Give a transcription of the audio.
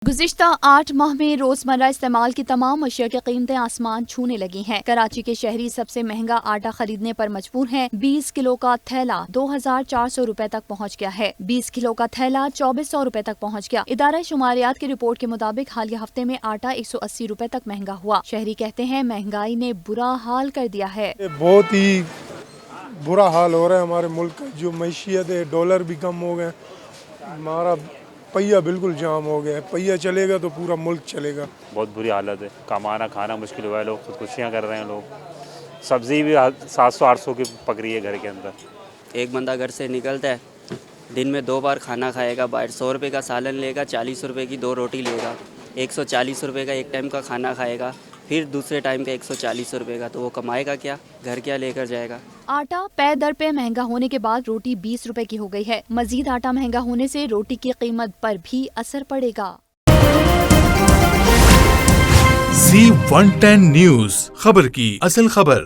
गुज़िश्ता 8 माह में रोजमर्रा इस्तेमाल की तमाम अशिया की कीमतें आसमान छूने लगी हैं। कराची के शहरी सबसे महंगा आटा खरीदने पर मजबूर हैं। 20 किलो का थैला 2400 रुपए तक पहुँच गया है। 20 किलो का थैला 2400 रुपए तक पहुँच गया। इदारा शुमारियात की रिपोर्ट के मुताबिक हालिया हफ्ते में आटा 180 रुपए तक महंगा हुआ। शहरी कहते हैं महंगाई ने बुरा हाल कर दिया है। बहुत ही बुरा हाल हो रहा है हमारे मुल्क का। जो मैशियत है, डॉलर भी कम हो गए, हमारा पहिया बिल्कुल जाम हो गया है। पहिया चलेगा तो पूरा मुल्क चलेगा। बहुत बुरी हालत है, कमाना खाना मुश्किल हुआ है, लोग खुदकुशियाँ कर रहे हैं। लोग सब्ज़ी भी 700-800 की पक रही है घर के अंदर। एक बंदा घर से निकलता है, दिन में 2 बार खाना खाएगा, बाहर 100 रुपये का सालन लेगा, 40 रुपये की 2 रोटी लेगा, 140 रुपये का एक टाइम का खाना खाएगा, फिर दूसरे टाइम का 140 रुपये का, तो वो कमाएगा क्या, घर क्या लेकर जाएगा। आटा पै दर पे महंगा होने के बाद रोटी 20 रुपए की हो गई है। मजीद आटा महंगा होने से रोटी की कीमत पर भी असर पड़ेगा। C110 न्यूज़, खबर की असल खबर।